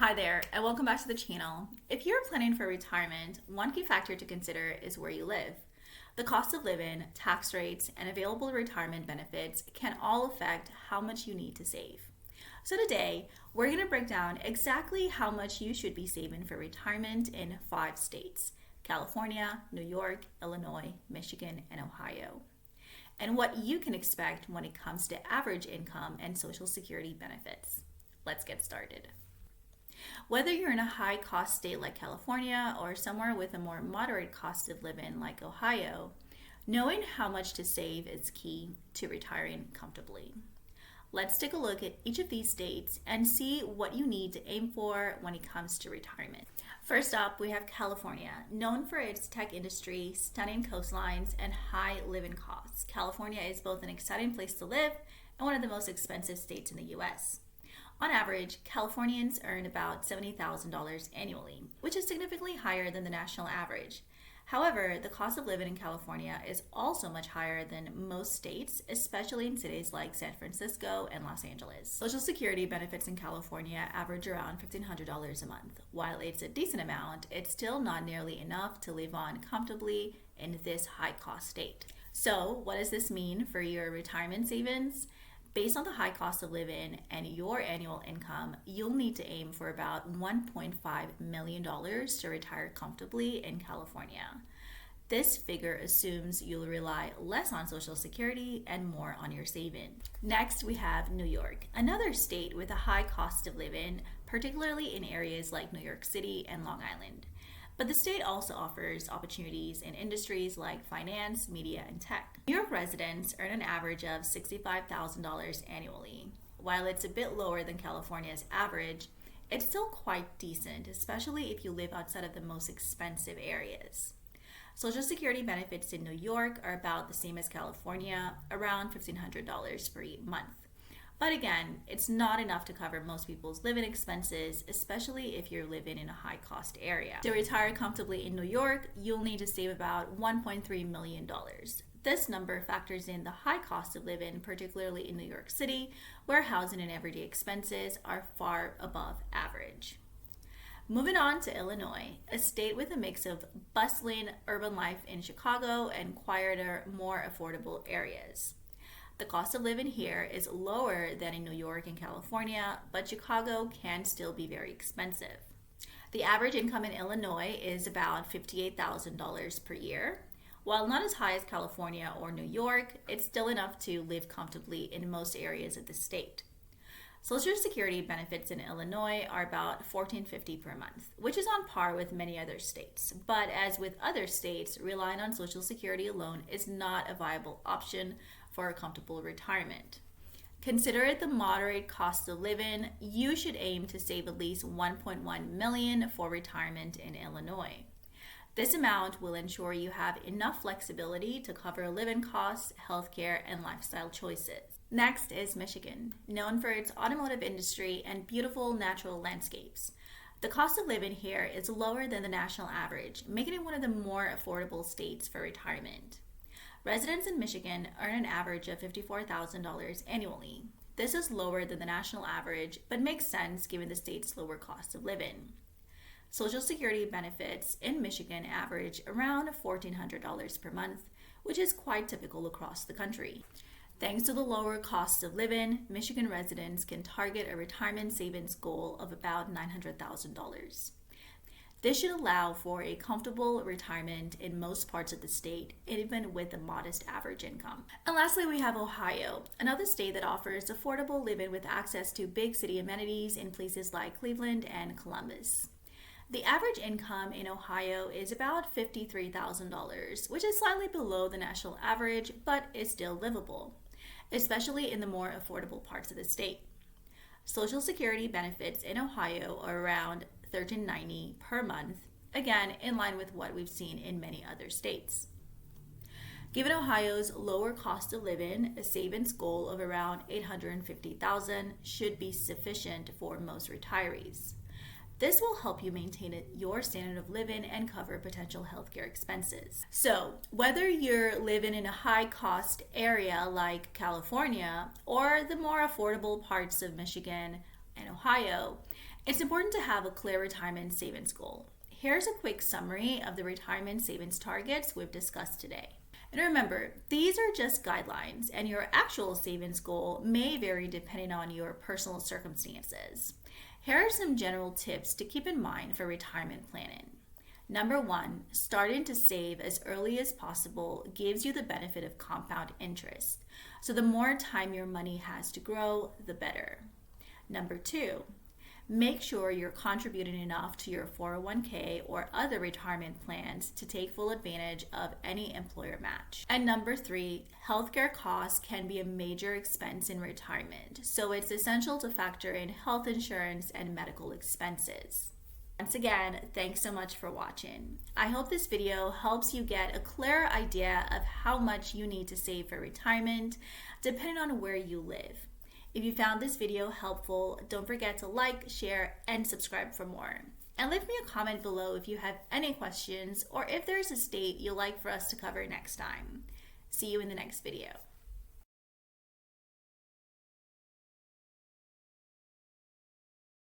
Hi there, and welcome back to the channel. If you're planning for retirement, one key factor to consider is where you live. The cost of living, tax rates, and available retirement benefits can all affect how much you need to save. So today, we're going to break down exactly how much you should be saving for retirement in 5 states: California, New York, Illinois, Michigan, and Ohio, and what you can expect when it comes to average income and Social Security benefits. Let's get started. Whether you're in a high cost state like California or somewhere with a more moderate cost of living like Ohio, knowing how much to save is key to retiring comfortably. Let's take a look at each of these states and see what you need to aim for when it comes to retirement. First up, we have California. Known for its tech industry, stunning coastlines, and high living costs, California is both an exciting place to live and one of the most expensive states in the US. On average, Californians earn about $70,000 annually, which is significantly higher than the national average. However, the cost of living in California is also much higher than most states, especially in cities like San Francisco and Los Angeles. Social Security benefits in California average around $1,500 a month. While it's a decent amount, it's still not nearly enough to live on comfortably in this high-cost state. So, what does this mean for your retirement savings? Based on the high cost of living and your annual income, you'll need to aim for about $1.5 million to retire comfortably in California. This figure assumes you'll rely less on Social Security and more on your savings. Next, we have New York, another state with a high cost of living, particularly in areas like New York City and Long Island. But the state also offers opportunities in industries like finance, media, and tech. New York residents earn an average of $65,000 annually. While it's a bit lower than California's average, it's still quite decent, especially if you live outside of the most expensive areas. Social Security benefits in New York are about the same as California, around $1,500 per month. But again, it's not enough to cover most people's living expenses, especially if you're living in a high-cost area. To retire comfortably in New York, you'll need to save about $1.3 million. This number factors in the high cost of living, particularly in New York City, where housing and everyday expenses are far above average. Moving on to Illinois, a state with a mix of bustling urban life in Chicago and quieter, more affordable areas. The cost of living here is lower than in New York and California, but Chicago can still be very expensive. The average income in Illinois is about $58,000 per year. While not as high as California or New York, it's still enough to live comfortably in most areas of the state. Social Security benefits in Illinois are about $1,450 per month, which is on par with many other states. But as with other states, relying on Social Security alone is not a viable option for a comfortable retirement. Consider the moderate cost of living, you should aim to save at least $1.1 million for retirement in Illinois. This amount will ensure you have enough flexibility to cover living costs, healthcare, and lifestyle choices. Next is Michigan, known for its automotive industry and beautiful natural landscapes. The cost of living here is lower than the national average, making it one of the more affordable states for retirement. Residents in Michigan earn an average of $54,000 annually. This is lower than the national average, but makes sense given the state's lower cost of living. Social Security benefits in Michigan average around $1,400 per month, which is quite typical across the country. Thanks to the lower cost of living, Michigan residents can target a retirement savings goal of about $900,000. This should allow for a comfortable retirement in most parts of the state, even with a modest average income. And lastly, we have Ohio, another state that offers affordable living with access to big city amenities in places like Cleveland and Columbus. The average income in Ohio is about $53,000, which is slightly below the national average, but is still livable, especially in the more affordable parts of the state. Social Security benefits in Ohio are around $1,390 per month, again in line with what we've seen in many other states. Given Ohio's lower cost of living, a savings goal of around $850,000 should be sufficient for most retirees. This will help you maintain your standard of living and cover potential healthcare expenses. So, whether you're living in a high-cost area like California or the more affordable parts of Michigan and Ohio, It's important to have a clear retirement savings goal. Here's a quick summary of the retirement savings targets we've discussed today. And remember, these are just guidelines, and your actual savings goal may vary depending on your personal circumstances. Here are some general tips to keep in mind for retirement planning. Number 1, starting to save as early as possible gives you the benefit of compound interest. So the more time your money has to grow, the better. Number 2, make sure you're contributing enough to your 401k or other retirement plans to take full advantage of any employer match. And number 3, healthcare costs can be a major expense in retirement, so it's essential to factor in health insurance and medical expenses. Once again, thanks so much for watching. I hope this video helps you get a clear idea of how much you need to save for retirement, depending on where you live. If you found this video helpful, don't forget to like, share, and subscribe for more. And leave me a comment below if you have any questions or if there's a state you'd like for us to cover next time. See you in the next video.